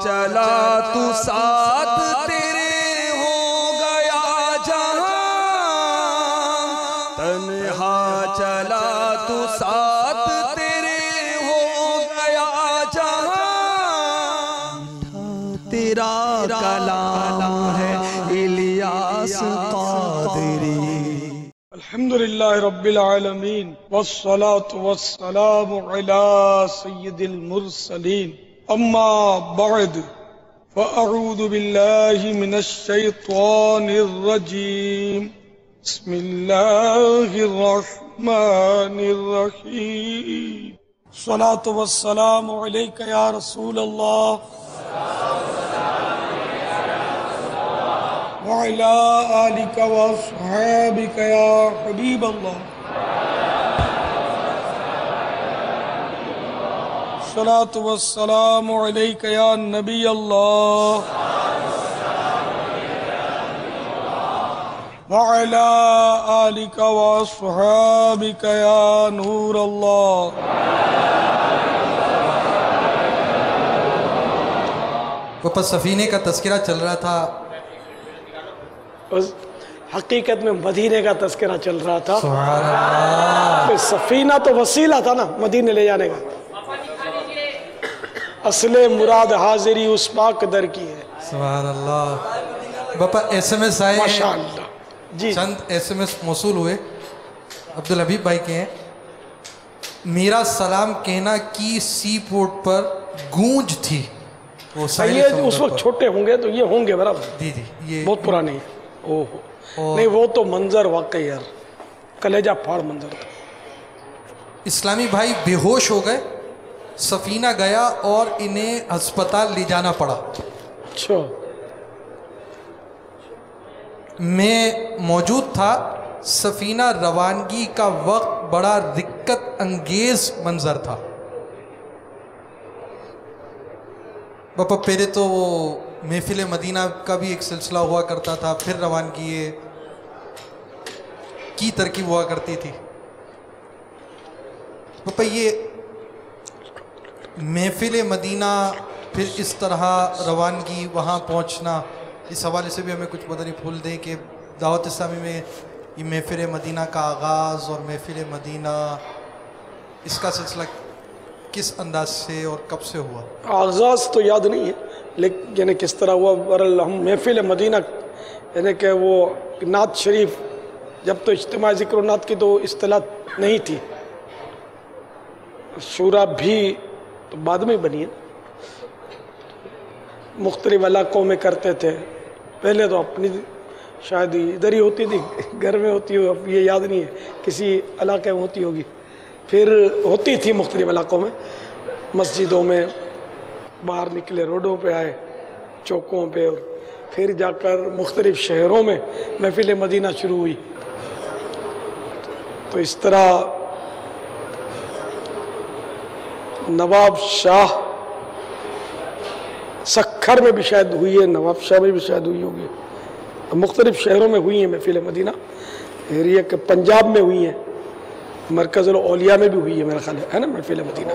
چلا تو ساتھ تیرے ہو گیا جہاں، تنہا چلا تو ساتھ تیرے ہو گیا جہاں، تیرا کلام ہے الیاس قادری۔ الحمدللہ رب العالمین والصلاة والسلام علی سید المرسلین، اما بعد فاعوذ باللہ من الشیطان الرجیم، بسم اللہ الرحمن الرحیم۔ الصلاة والسلام علیک یا رسول اللہ وعلى آلك وأصحابك يا حبيب الله، الصلاة والسلام عليك يا نبي الله وعلى آلك وأصحابك يا نور الله۔ اوپر سفینے کا تذکرہ چل رہا تھا، حقیقت میں مدینے کا تذکرہ چل رہا تھا۔ سبحان اللہ۔ سفینہ تو وسیلہ تھا نا مدینے لے جانے کا، اصل مراد حاضری اس پاک در کی ہے۔ سبحان اللہ۔ باپا ایس ایم ایس آئے ہیں، ماشاءاللہ جی، چند ایس ایم ایس موصول ہوئے، عبدالحبیب بھائی کے ہیں۔ میرا سلام کہنا کی سی پورٹ پر گونج تھی، وہ یہ اس وقت چھوٹے ہوں گے تو یہ ہوں گے برابر، جی جی، یہ بہت پرانے ہیں۔ نہیں وہ تو منظر واقعی یار کلیجہ پھاڑ منظر تھا۔ اسلامی بھائی بے ہوش ہو گئے، سفینہ گیا اور انہیں ہسپتال لے جانا پڑا۔ اچھا، میں موجود تھا۔ سفینہ روانگی کا وقت بڑا دقت انگیز منظر تھا۔ باپا پہلے تو وہ محفل مدینہ کا بھی ایک سلسلہ ہوا کرتا تھا، پھر روانگی کی ترکیب ہوا کرتی تھی۔ باپا یہ محفل مدینہ پھر اس طرح روانگی وہاں پہنچنا، اس حوالے سے بھی ہمیں کچھ مدنی پھول دیں کہ دعوت اسلامی میں یہ محفل مدینہ کا آغاز اور محفل مدینہ اس کا سلسلہ کس انداز سے اور کب سے ہوا؟ آغاز تو یاد نہیں ہے لیکن یعنی کس طرح ہوا۔ برحال ہم محفل مدینہ یعنی کہ وہ نعت شریف، جب تو اجتماع ذکر و نعت کی تو اصطلاح نہیں تھی، شورا بھی تو بعد میں بنی ہے، مختلف علاقوں میں کرتے تھے۔ پہلے تو اپنی شاید ادھر ہی ہوتی تھی، گھر میں ہوتی ہو، اب یہ یاد نہیں ہے، کسی علاقے میں ہوتی ہوگی، پھر ہوتی تھی مختلف علاقوں میں، مسجدوں میں، باہر نکلے روڈوں پہ آئے، چوکوں پہ، اور پھر جا کر مختلف شہروں میں محفل مدینہ شروع ہوئی۔ تو اس طرح نواب شاہ سکھر میں بھی شاید ہوئی ہے، نواب شاہ میں بھی شاید ہوئی ہوگی، مختلف شہروں میں ہوئی ہیں محفل مدینہ۔ یہ کہ پنجاب میں ہوئی ہیں، مرکز الاولیاء میں بھی ہوئی ہے میرا خیال ہے نا محفل مدینہ،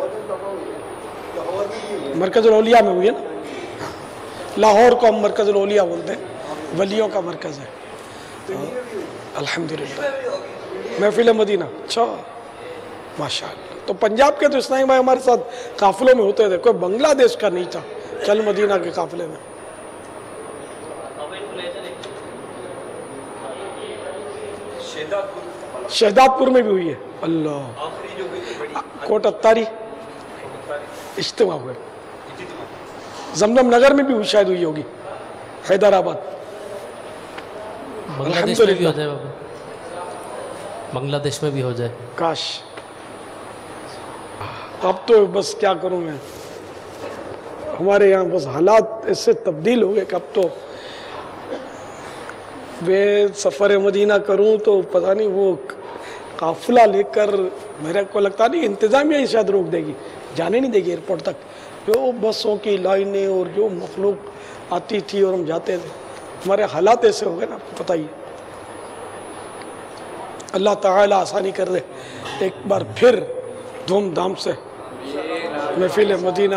مرکز الاولیاء میں ہوئی ہے نا۔ لاہور کو ہم مرکز الاولیاء بولتے ہیں، ولیوں کا مرکز ہے الحمدللہ محفل مدینہ۔ اچھا ماشاءاللہ۔ تو پنجاب کے تو اسلامی بھائی ہمارے ساتھ قافلوں میں ہوتے تھے، کوئی بنگلہ دیش کا نہیں تھا چل مدینہ کے قافلے میں۔ شہداد پور میں بھی ہوئی ہے، اللہ، کوٹ اتاری اجتماع ہوئے، زمزم نگر میں بھی شاید ہوئی ہوگی، حیدرآباد۔ بنگلہ دیش میں بھی ہو جائے بابا، بنگلہ دیش میں بھی ہو جائے کاش۔ اب تو بس کیا کروں میں، ہمارے یہاں بس حالات ایسے تبدیل ہو گئے کہ اب تو میں سفر مدینہ کروں تو پتہ نہیں وہ قافلہ لے کر، میرے کو لگتا نہیں انتظامیہ ہی شاید روک دے گی، جانے نہیں دے گی ایئرپورٹ تک، جو بسوں کی لائنیں اور جو مخلوق آتی تھی اور ہم جاتے تھے، ہمارے حالات ایسے ہو گئے نا، پتہ ہی۔ اللہ تعالیٰ آسانی کر دے، ایک بار پھر دھوم دھام سے محفل مدینہ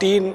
3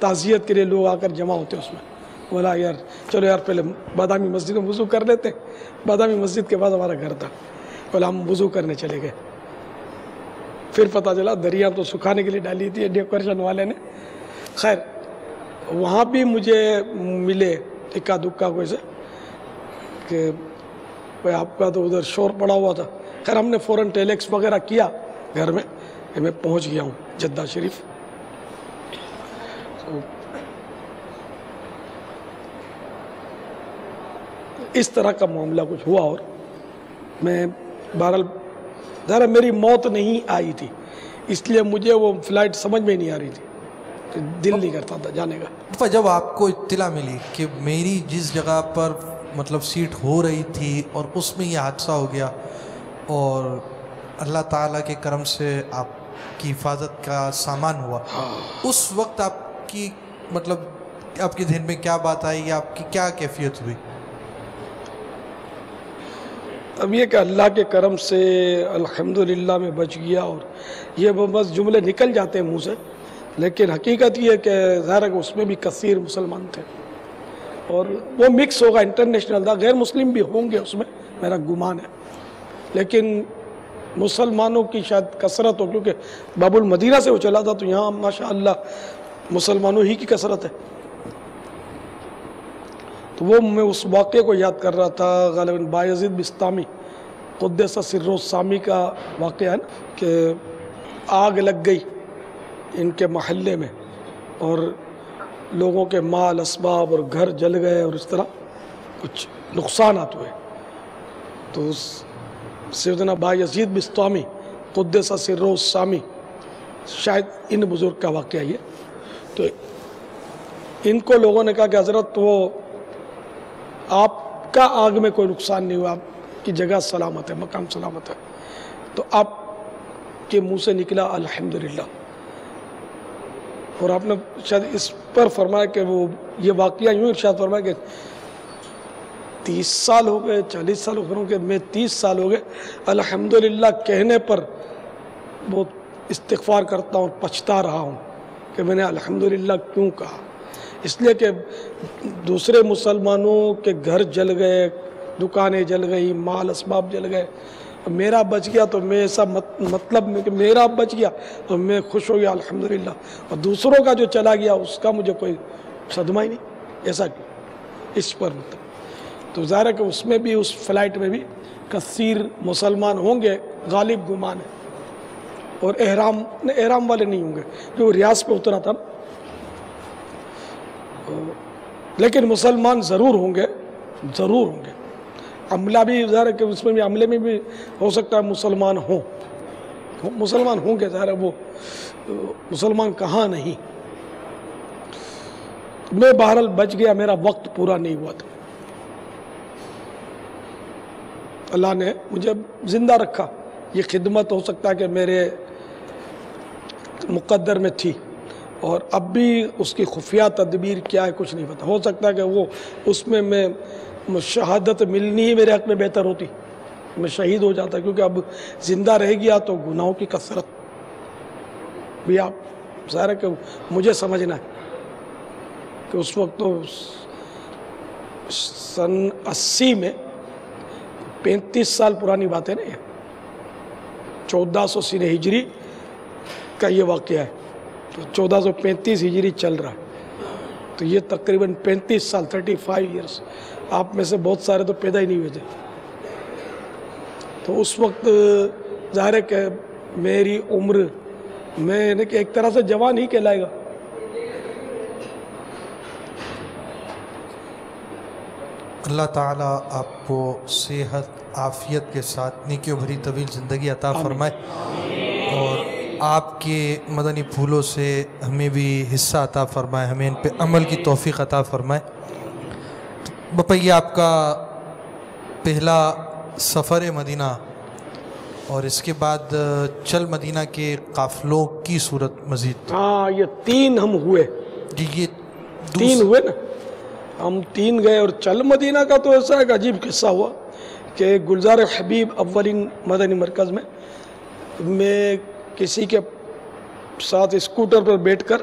تعزیت کے لیے لوگ آ کر جمع ہوتے اس میں. بولا یار چلو یار پہلے بادامی مسجد میں وضو کر لیتے. بادامی مسجد کے بعد ہمارا گھر تھا. بولا ہم وضو کرنے چلے گئے. پھر پتہ چلا دریا تو سکھانے کے لیے ڈالی تھی ڈیکوریشن والے نے. خیر وہاں بھی مجھے ملے اکا دکا کوئی سے کہ بھائی آپ کا تو ادھر شور پڑا ہوا تھا. خیر ہم نے فوراً ٹیلیکس وغیرہ کیا گھر میں کہ میں پہنچ گیا ہوں جدہ شریف. اس طرح کا معاملہ کچھ ہوا. اور میں بہرحال ذرا میری موت نہیں آئی تھی اس لیے مجھے وہ فلائٹ سمجھ میں نہیں آ رہی تھی, دل نہیں کرتا تھا جانے کا. جب آپ کو اطلاع ملی کہ میری جس جگہ پر مطلب سیٹ ہو رہی تھی اور اس میں یہ حادثہ ہو گیا اور اللہ تعالیٰ کے کرم سے آپ کی حفاظت کا سامان ہوا, اس وقت آپ کی مطلب آپ کے ذہن میں کیا بات آئی یا آپ کی کیا کیفیت ہوئی؟ اب یہ کہ اللہ کے کرم سے الحمدللہ میں بچ گیا. اور یہ بس جملے نکل جاتے ہیں منہ سے, لیکن حقیقت یہ ہے کہ ظاہر ہے کہ اس میں بھی کثیر مسلمان تھے اور وہ مکس ہوگا, انٹرنیشنل تھا. غیر مسلم بھی ہوں گے اس میں, میرا گمان ہے, لیکن مسلمانوں کی شاید کثرت ہو کیونکہ باب المدینہ سے وہ چلا تھا تو یہاں ماشاءاللہ مسلمانوں ہی کی کثرت ہے. تو وہ میں اس واقعے کو یاد کر رہا تھا. غالباً بایزید بستامی قدس سرہ السامی کا واقعہ ہے نا کہ آگ لگ گئی ان کے محلے میں اور لوگوں کے مال اسباب اور گھر جل گئے اور اس طرح کچھ نقصانات ہوئے. تو سیدنا بایزید بستامی قدس سرہ السامی شاید ان بزرگ کا واقعہ یہ. تو ان کو لوگوں نے کہا کہ حضرت وہ آپ کا آگ میں کوئی نقصان نہیں ہوا, آپ کی جگہ سلامت ہے, مقام سلامت ہے. تو آپ کے منہ سے نکلا الحمدللہ. اور آپ نے شاید اس پر فرمایا کہ وہ یہ واقعہ یوں ارشاد فرمایا کہ 30 سال ہو گئے 40 سال ہو گئے, میں 30 سال ہو گئے الحمدللہ کہنے پر بہت استغفار کرتا ہوں, پچھتا رہا ہوں کہ میں نے الحمدللہ کیوں کہا. اس لیے کہ دوسرے مسلمانوں کے گھر جل گئے, دکانیں جل گئی, مال اسباب جل گئے, میرا بچ گیا تو میں ایسا مطلب کہ میرا بچ گیا تو میں خوش ہو گیا الحمدللہ, اور دوسروں کا جو چلا گیا اس کا مجھے کوئی صدمہ ہی نہیں. ایسا کیوں اس پر مطلب تو ظاہر ہے کہ اس میں بھی اس فلائٹ میں بھی کثیر مسلمان ہوں گے, غالب گمان ہے. اور احرام والے نہیں ہوں گے جو ریاض پہ اترا تھا, لیکن مسلمان ضرور ہوں گے, ضرور ہوں گے. عملہ بھی ظاہر ہے کہ اس میں بھی عملے میں بھی ہو سکتا ہے مسلمان ہوں, مسلمان ہوں گے. ظاہر ہے وہ مسلمان کہاں نہیں. میں بہرحال بچ گیا, میرا وقت پورا نہیں ہوا تھا. اللہ نے مجھے زندہ رکھا. یہ خدمت ہو سکتا ہے کہ میرے مقدر میں تھی اور اب بھی اس کی خفیہ تدبیر کیا ہے کچھ نہیں پتا. ہو سکتا ہے کہ وہ اس میں شہادت ملنی ہی میرے حق میں بہتر ہوتی, میں شہید ہو جاتا, کیونکہ اب زندہ رہ گیا تو گناہوں کی کثرت بھی آپ ظاہر ہے کہ مجھے سمجھنا ہے کہ اس وقت تو سن 80 میں 35 سال پرانی بات ہے نا, یہ 1400 سنہ ہجری کا یہ واقعہ ہے. تو 1435 ہجری چل رہا ہے تو یہ تقریباً 35 سال 35 ایئرس. آپ میں سے بہت سارے تو پیدا ہی نہیں ہوئے تھے. تو اس وقت ظاہر ہے کہ میری عمر میں ایک طرح سے جوان ہی کہلائے گا. اللہ تعالیٰ آپ کو صحت عافیت کے ساتھ نیکیوں بھری طویل زندگی عطا فرمائے اور آپ کے مدنی پھولوں سے ہمیں بھی حصہ عطا فرمائے, ہمیں ان پہ عمل کی توفیق عطا فرمائے. باپا یہ آپ کا پہلا سفر مدینہ اور اس کے بعد چل مدینہ کے قافلوں کی صورت مزید. ہاں یہ 3 ہم ہوئے جی, یہ 3 ہوئے نا, ہم 3 گئے. اور چل مدینہ کا تو ایسا ایک عجیب قصہ ہوا کہ گلزار حبیب اولین مدنی مرکز میں کسی کے ساتھ اسکوٹر پر بیٹھ کر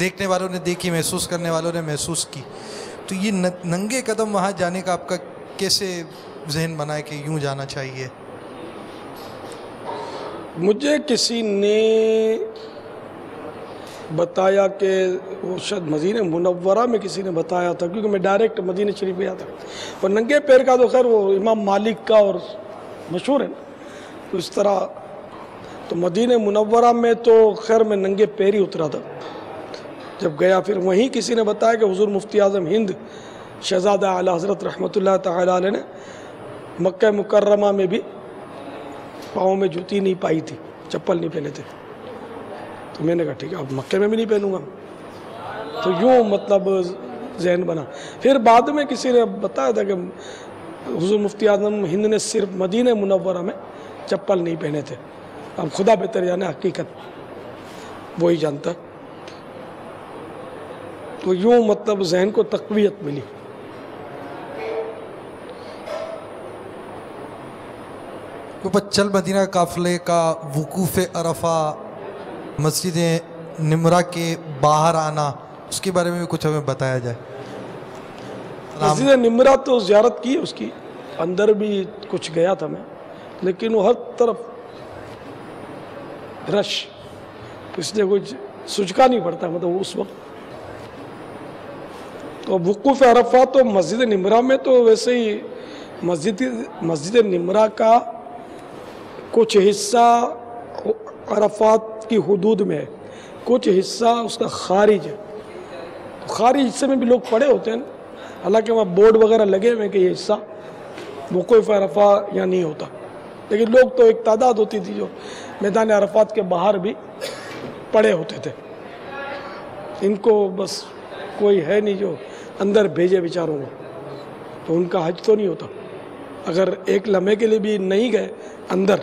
دیکھنے والوں نے دیکھی، محسوس کرنے والوں نے محسوس کی. تو یہ ننگے قدم وہاں جانے کا آپ کا کیسے ذہن بنا ہے کہ یوں جانا چاہیے؟ مجھے کسی نے بتایا کہ وہ شاید مدینہ منورہ میں کسی نے بتایا تھا، کیونکہ میں ڈائریکٹ مدینہ شریف گیا تھا. اور ننگے پیر کا تو خیر وہ امام مالک کا اور مشہور ہے نا، تو اس طرح تو مدینہ منورہ میں تو خیر میں ننگے پیر ہی اترا تھا جب گیا. پھر وہیں کسی نے بتایا کہ حضور مفتی اعظم ہند شہزادہ اعلی حضرت رحمۃ اللہ تعالی علیہ نے مکہ مکرمہ میں بھی پاؤں میں جوتی نہیں پائی تھی، چپل نہیں پہنے تھے. تو میں نے کہا ٹھیک ہے اب مکے میں بھی نہیں پہنوں گا. تو یوں مطلب ذہن بنا. پھر بعد میں کسی نے بتایا تھا کہ حضور مفتی اعظم ہند نے صرف مدینہ منورہ میں چپل نہیں پہنے تھے. اب خدا بہتر جانے، حقیقت وہی جانتا. تو یوں مطلب ذہن کو تقویت ملی. چل مدینہ قافلے کا وقوف عرفہ، مسجد نمرہ کے باہر آنا، اس کے بارے میں بھی کچھ ہمیں بتایا جائے. مسجد نمرہ تو زیارت کی، اس کی اندر بھی کچھ گیا تھا میں، لیکن وہ ہر طرف رش، اس لیے کچھ سجکا نہیں پڑتا مطلب اس وقت. تو وقوف عرفہ تو مسجد نمرہ میں تو ویسے ہی مسجد نمرہ کا کچھ حصہ عرفات کی حدود میں ہے، کچھ حصہ اس کا خارج ہے. خارج حصے میں بھی لوگ پڑے ہوتے ہیں، حالانکہ وہاں بورڈ وغیرہ لگے ہوئے ہیں کہ یہ حصہ وقوف عرفہ یا نہیں ہوتا. لیکن لوگ تو ایک تعداد ہوتی تھی جو میدان عرفات کے باہر بھی پڑے ہوتے تھے. ان کو بس کوئی ہے نہیں جو اندر بھیجے بیچاروں کو، تو ان کا حج تو نہیں ہوتا. اگر ایک لمحے کے لیے بھی نہیں گئے اندر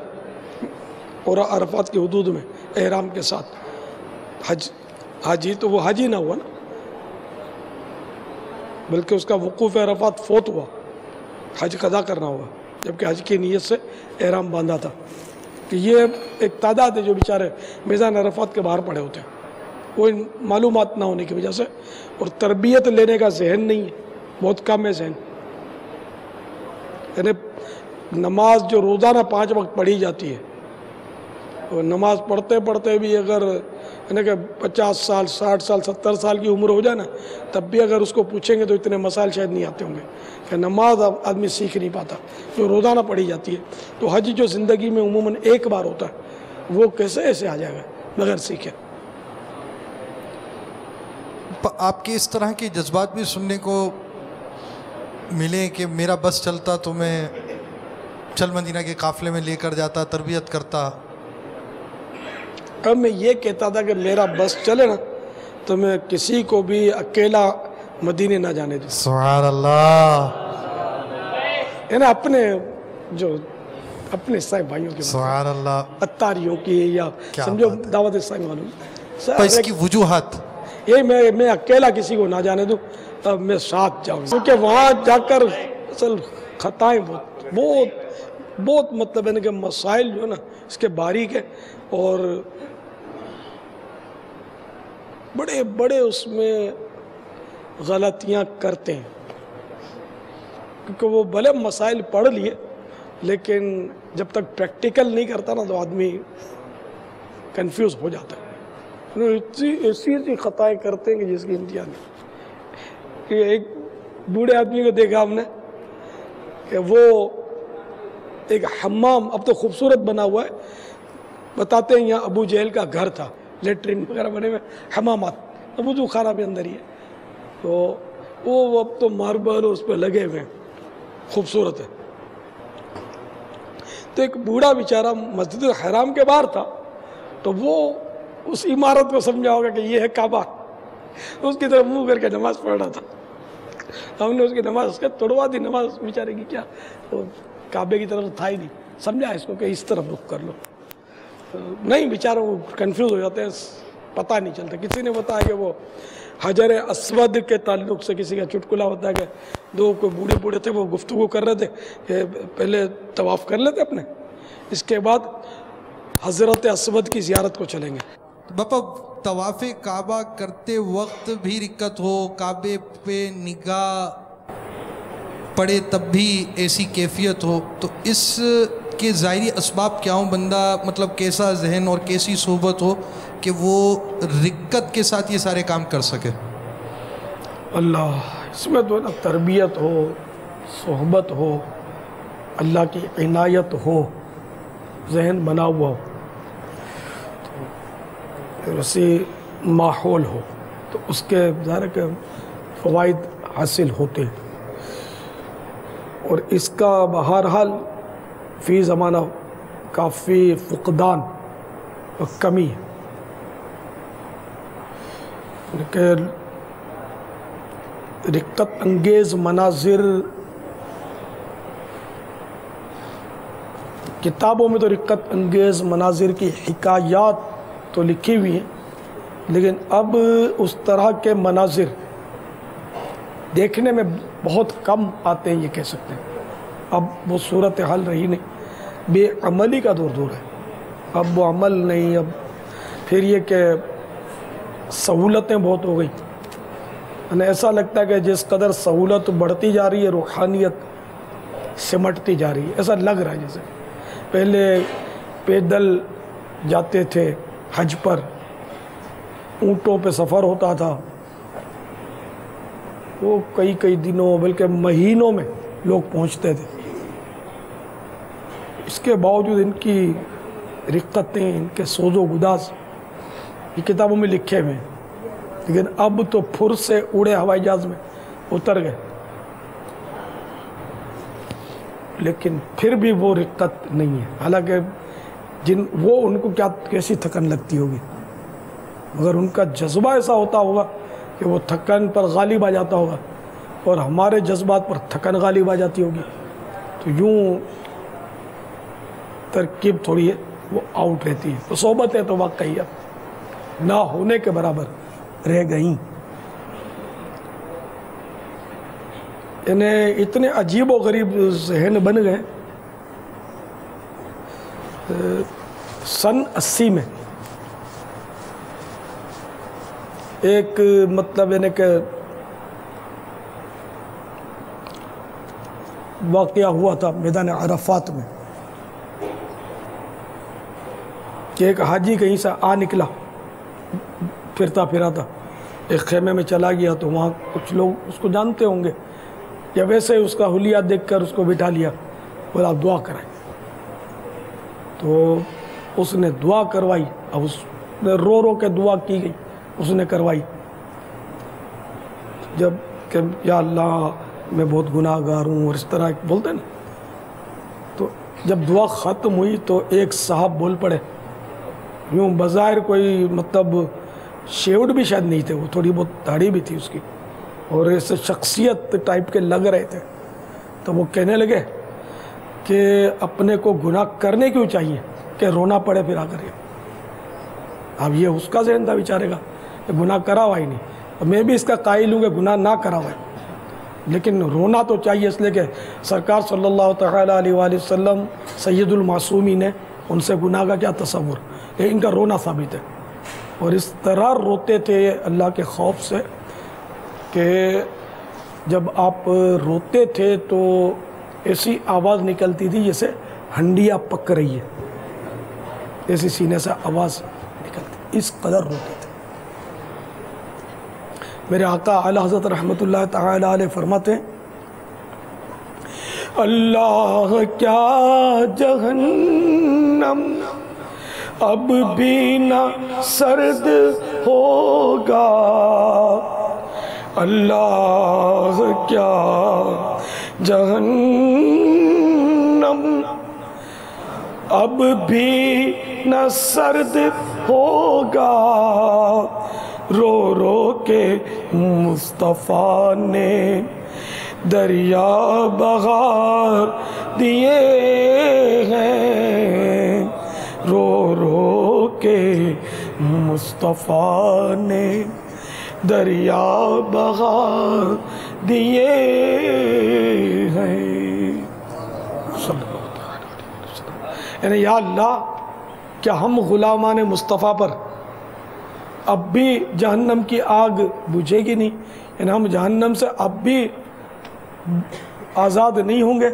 اور عرفات کی حدود میں احرام کے ساتھ، حج ہی تو وہ حج ہی نہ ہوا نا، بلکہ اس کا وقوف عرفات فوت ہوا، حج قضا کرنا ہوا، جبکہ حج کی نیت سے احرام باندھا تھا. کہ یہ ایک تعداد ہے جو بیچارے میدان عرفات کے باہر پڑے ہوتے ہیں. وہ معلومات نہ ہونے کی وجہ سے اور تربیت لینے کا ذہن نہیں ہے، بہت کم ہے ذہن. یعنی نماز جو روزانہ 5 وقت پڑھی جاتی ہے، اور نماز پڑھتے پڑھتے بھی اگر یعنی کہ 50 سال 60 سال 70 سال کی عمر ہو جائے نا، تب بھی اگر اس کو پوچھیں گے تو اتنے مسائل شاید نہیں آتے ہوں گے کہ نماز آدمی سیکھ نہیں پاتا جو روزانہ پڑھی جاتی ہے. تو حج جو زندگی میں عموماً ایک بار ہوتا ہے، وہ کیسے ایسے آ جائے گا بغیر سیکھے. آپ کے اس طرح کے جذبات بھی سننے کو ملے کہ میرا بس چلتا تو میں چل مدینہ کے قافلے میں لے کر جاتا، تربیت کرتا. اب میں یہ کہتا تھا کہ میرا بس چلے نا تو میں کسی کو بھی اکیلا مدینے نہ جانے دوں. سبحان اللہ. یعنی اپنے عیسائی بھائیوں کی، سبحان اللہ، اتاریوں کی، یا سمجھو دعوت اسلامی والوں پر اس کی وجوہات یہ میں اکیلا کسی کو نہ جانے دوں، تب میں ساتھ جاؤں. کیونکہ وہاں جا کر اصل خطائیں بہت مطلب ہے کہ مسائل جو ہے نا اس کے باریک ہے، اور بڑے بڑے اس میں غلطیاں کرتے ہیں. کیونکہ وہ بھلے مسائل پڑھ لیے، لیکن جب تک پریکٹیکل نہیں کرتا نا تو آدمی کنفیوز ہو جاتا ہے. ایسی خطائیں کرتے ہیں کہ جس کی انتہا نہیں. کہ ایک بوڑھے آدمی کو دیکھا ہم نے کہ وہ ایک حمام اب تو خوبصورت بنا ہوا ہے، بتاتے ہیں یہاں ابو جہل کا گھر تھا، لیٹرین وغیرہ بنے ہوئے، حمامات، اب وضو خانہ بھی اندر ہی ہے. تو وہ اب تو ماربل اس پہ لگے ہوئے ہیں، خوبصورت ہے. تو ایک بوڑھا بیچارہ مسجد الحرام کے باہر تھا، تو وہ اس عمارت کو سمجھا ہوگا کہ یہ ہے کعبہ، اس کی طرف منہ کر کے نماز پڑھ رہا تھا. ہم نے اس کی نماز توڑوا دی. نماز بیچارے کی کیا، وہ کعبے کی طرف تھا ہی نہیں. سمجھا اس کو کہ اس طرف رخ کر لو. نہیں، بیچاروں وہ کنفیوز ہو جاتے ہیں، پتہ نہیں چلتا. کسی نے بتایا کہ وہ حجر اسود کے تعلق سے کسی کا چٹکلا ہوتا ہے کہ دو کوئی بوڑھے بوڑھے تھے، وہ گفتگو کر رہے تھے کہ پہلے طواف کر لیتے اپنے، اس کے بعد حضرت اسود کی زیارت کو چلیں گے. باپا طواف کعبہ کرتے وقت بھی رکت ہو، کعبے پہ نگاہ پڑے تب بھی ایسی کیفیت ہو، تو اس کے ظاہری اسباب کیا ہوں؟ بندہ مطلب کیسا ذہن اور کیسی صحبت ہو کہ وہ رکت کے ساتھ یہ سارے کام کر سکے؟ اللہ، اس میں تو نا تربیت ہو، صحبت ہو، اللہ کی عنایت ہو، ذہن بنا ہوا ہو، تو اسی ماحول ہو تو اس کے ظاہر کے فوائد حاصل ہوتے ہیں۔ اور اس کا بہرحال فی زمانہ کافی فقدان اور کمی ہے، لیکن رقت انگیز مناظر کتابوں میں تو رقت انگیز مناظر کی حکایات تو لکھی ہوئی ہیں، لیکن اب اس طرح کے مناظر دیکھنے میں بہت کم آتے ہیں، یہ کہہ سکتے ہیں۔ اب وہ صورتحال رہی نہیں، بے عملی کا دور ہے، اب وہ عمل نہیں، اب پھر یہ کہ سہولتیں بہت ہو گئی، انہیں ایسا لگتا ہے کہ جس قدر سہولت بڑھتی جا رہی ہے روحانیت سمٹتی جا رہی ہے، ایسا لگ رہا ہے جیسے پہلے پیدل جاتے تھے حج پر، اونٹوں پہ سفر ہوتا تھا، وہ کئی دنوں بلکہ مہینوں میں لوگ پہنچتے تھے، اس کے باوجود ان کی رقتیں، ان کے سوز و گداز یہ کتابوں میں لکھے ہوئے ہیں، لیکن اب تو پھر سے اڑے ہوائی جہاز میں اتر گئے، لیکن پھر بھی وہ رقت نہیں ہے، حالانکہ وہ ان کو کیسی تھکن لگتی ہوگی، مگر ان کا جذبہ ایسا ہوتا ہوگا کہ وہ تھکن پر غالب آ جاتا ہوگا، اور ہمارے جذبات پر تھکن غالب آ جاتی ہوگی، تو یوں ترکیب تھوڑی ہے وہ آؤٹ رہتی ہے۔ تو صحبتیں تو واقعی اب نہ ہونے کے برابر رہ گئیں، انہیں اتنے عجیب و غریب ذہن بن گئے۔ سن 80 میں ایک مطلب یعنی کہ واقعہ ہوا تھا میدان عرفات میں کہ ایک حاجی کہیں سے آ نکلا، پھرتا تھا، ایک خیمے میں چلا گیا، تو وہاں کچھ لوگ اس کو جانتے ہوں گے، یا ویسے اس کا حلیہ دیکھ کر اس کو بٹھا لیا، بولا آپ دعا کرائیں، تو اس نے دعا کروائی، اب اس نے رو کے دعا کی گئی، اس نے کروائی، جب کہ یا اللہ میں بہت گناہ گار ہوں اور اس طرح بولتے ہیں نا، تو جب دعا ختم ہوئی تو ایک صاحب بول پڑے، یوں بظاہر کوئی مطلب شیوڈ بھی شاید نہیں تھے، وہ تھوڑی بہت داڑھی بھی تھی اس کی، اور ایسے شخصیت ٹائپ کے لگ رہے تھے، تو وہ کہنے لگے کہ اپنے کو گناہ کرنے کیوں چاہیے کہ رونا پڑے پھر آ کر یہ، اب یہ اس کا ذہن تھا بیچارے کا کہ گناہ کرا ہوا ہی نہیں، میں بھی اس کا قائل ہوں کہ گناہ نہ کرا ہوا ہے، لیکن رونا تو چاہیے، اس لیے کہ سرکار صلی اللہ تعالیٰ علیہ وآلہ وسلم سید المعصومین ہے، ان سے گناہ کا کیا تصور، ان کا رونا ثابت ہے، اور اس طرح روتے تھے اللہ کے خوف سے کہ جب آپ روتے تھے تو ایسی آواز نکلتی تھی جیسے ہنڈیا پک رہی ہے، ایسی سینے سے آواز نکلتی، اس قدر روتے تھے۔ میرے آقا اعلی حضرت رحمت اللہ تعالی علیہ فرماتے ہیں، اللہ کیا جہنم اب بھی نہ سرد ہوگا، اللہ کیا جہنم اب بھی نہ سرد ہوگا، رو کے مصطفیٰ نے دریا بہا دیے ہیں، رو کے مصطفیٰ نے دریا بہا دیے ہیں، صلی اللہ علیہ وسلم۔ یعنی یا اللہ کیا ہم غلامان مصطفیٰ پر اب بھی جہنم کی آگ بجھے گی نہیں، یعنی ہم جہنم سے اب بھی آزاد نہیں ہوں گے.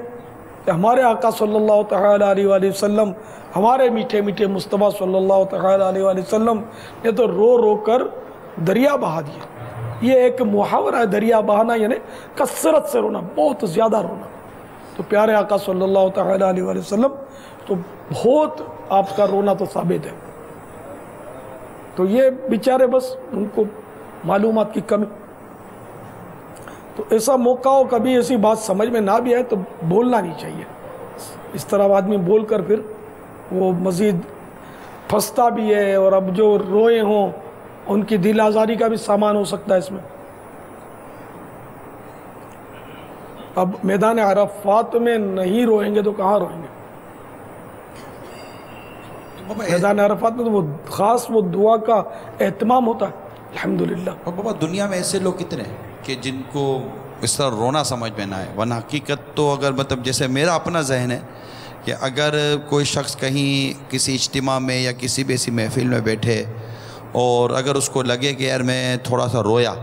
ہمارے آقا صلی اللہ تعالیٰ علیہ وآلہ وسلم، ہمارے میٹھے میٹھے مصطفیٰ صلی اللہ تعالیٰ علیہ وآلہ وسلم نے تو رو رو کر دریا بہا دیا. یہ ایک محاورہ ہے دریا بہانا، یعنی کثرت سے رونا، بہت زیادہ رونا. تو پیارے آقا صلی اللہ تعالیٰ علیہ وآلہ وسلم تو بہت آپ کا رونا تو ثابت ہے. تو یہ بیچارے بس ان کو معلومات کی کمی. تو ایسا موقع ہو کبھی ایسی بات سمجھ میں نہ بھی آئے تو بولنا نہیں چاہیے. اس طرح آدمی بول کر پھر وہ مزید پھنستا بھی ہے، اور اب جو روئے ہوں ان کی دل آزاری کا بھی سامان ہو سکتا ہے اس میں. اب میدان عرفات میں نہیں روئیں گے تو کہاں روئیں گے؟ میدان عرفات میں تو وہ خاص وہ دعا کا اہتمام ہوتا ہے. الحمدللہ. اور بابا دنیا میں ایسے لوگ کتنے ہیں کہ جن کو اس طرح رونا سمجھ میں نہ آئے، ورنہ حقیقت تو اگر مطلب جیسے میرا اپنا ذہن ہے کہ اگر کوئی شخص کہیں کسی اجتماع میں یا کسی بھی ایسی محفل میں بیٹھے اور اگر اس کو لگے کہ یار میں تھوڑا سا رویا،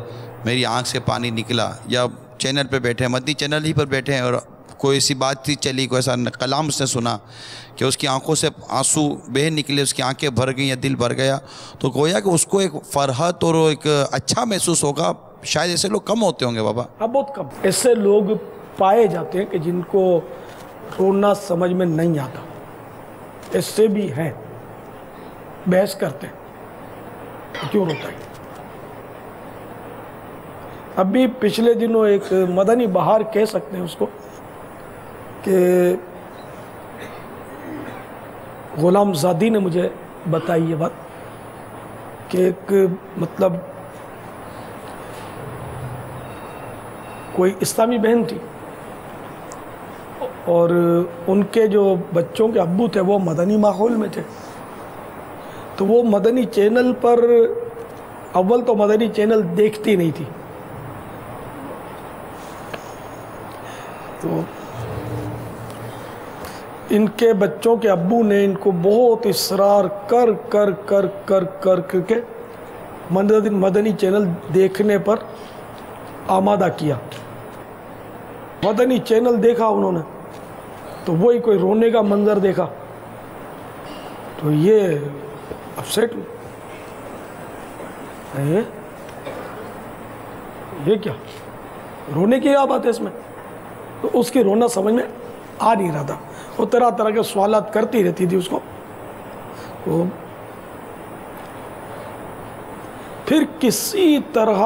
میری آنکھ سے پانی نکلا، یا چینل پہ بیٹھے مدنی چینل ہی پر بیٹھے ہیں اور کوئی ایسی بات چیت چلی، کوئی ایسا کلام اس نے سنا کہ اس کی آنکھوں سے آنسو بہہ نکلے، اس کی آنکھیں بھر گئیں یا دل بھر گیا، تو گویا کہ اس کو ایک فرحت اور ایک اچھا محسوس ہوگا. شاید ایسے لوگ کم ہوتے ہوں گے بابا. اب بہت کم ایسے لوگ پائے جاتے ہیں کہ جن کو رونا سمجھ میں نہیں آتا. ایسے بھی ہیں، بحث کرتے ہیں کیوں روتا ہے. اب بھی پچھلے دنوں ایک مدنی بہار کہہ سکتے ہیں اس کو کہ غلام زادی نے مجھے بتائی یہ بات کہ ایک مطلب کوئی اسلامی بہن تھی اور ان کے جو بچوں کے ابو تھے وہ مدنی ماحول میں تھے. تو وہ مدنی چینل پر اول تو مدنی چینل دیکھتی نہیں تھی. تو ان کے بچوں کے ابو نے ان کو بہت اصرار کر کر کر کر کر کر کے مدنی چینل دیکھنے پر آمادہ کیا. مدنی چینل دیکھا انہوں نے تو وہی کوئی رونے کا منظر دیکھا تو یہ اپسیٹ ہوئے. یہ کیا رونے کی کیا بات ہے اس میں؟ تو اس کی رونا سمجھ میں آ نہیں رہا تھا. وہ طرح طرح کے سوالات کرتی رہتی تھی اس کو. پھر کسی طرح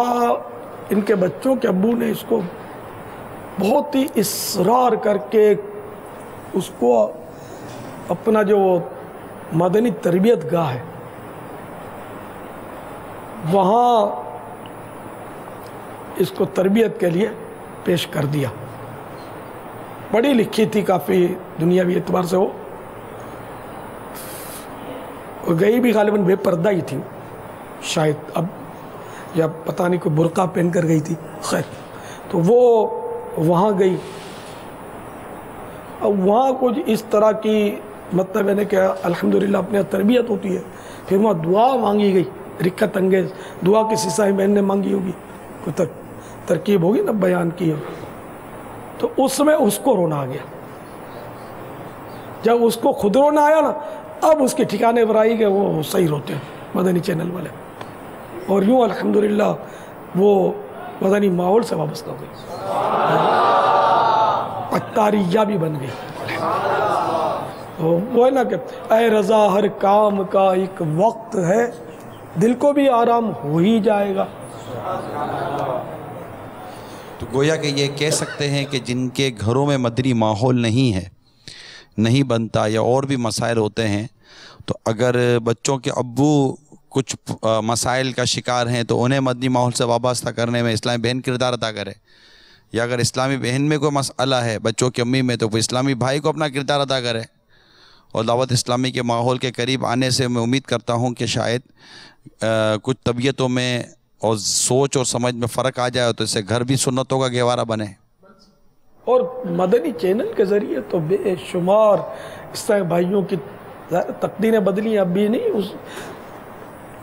ان کے بچوں کے ابو نے اس کو بہت ہی اصرار کر کے اس کو اپنا جو مدنی تربیت گاہ ہے وہاں اس کو تربیت کے لیے پیش کر دیا. پڑھی لکھی تھی کافی دنیاوی اعتبار سے، وہ گئی بھی غالباً بے پردہ ہی تھی شاید، اب یا پتہ نہیں کوئی برقع پہن کر گئی تھی. خیر تو وہ وہاں گئی. اب وہاں کچھ اس طرح کی مطلب ہے نا کہ الحمدللہ اپنے تربیت ہوتی ہے. پھر وہاں دعا مانگی گئی، رکت انگیز دعا کسی صاحب بہن نے مانگی ہوگی، کوئی ترکیب ہوگی نا بیان کی ہو. تو اس میں اس کو رونا آ گیا. جب اس کو خود رونا آیا نا اب اس کے ٹھکانے پر آئی کہ وہ صحیح روتے ہیں مدنی چینل والے. اور یوں الحمدللہ وہ مدنی ماحول سے وابستہ ہو گئی، اتاریہ بھی بن گئی. وہ ہے نا کہ اے رضا ہر کام کا ایک وقت ہے، دل کو بھی آرام ہو ہی جائے گا. تو گویا کہ یہ کہہ سکتے ہیں کہ جن کے گھروں میں مدنی ماحول نہیں ہے، نہیں بنتا، یا اور بھی مسائل ہوتے ہیں، تو اگر بچوں کے ابو کچھ مسائل کا شکار ہیں تو انہیں مدنی ماحول سے وابستہ کرنے میں اسلامی بہن کردار ادا کرے. یا اگر اسلامی بہن میں کوئی مسئلہ ہے بچوں کی امی میں تو وہ اسلامی بھائی کو اپنا کردار ادا کرے. اور دعوت اسلامی کے ماحول کے قریب آنے سے میں امید کرتا ہوں کہ شاید کچھ طبیعتوں میں اور سوچ اور سمجھ میں فرق آ جائے تو اس سے گھر بھی سنتوں کا گہوارہ بنے. اور مدنی چینل کے ذریعے تو بے شمار اس طرح بھائیوں کی تقدیریں بدلی. اب بھی نہیں،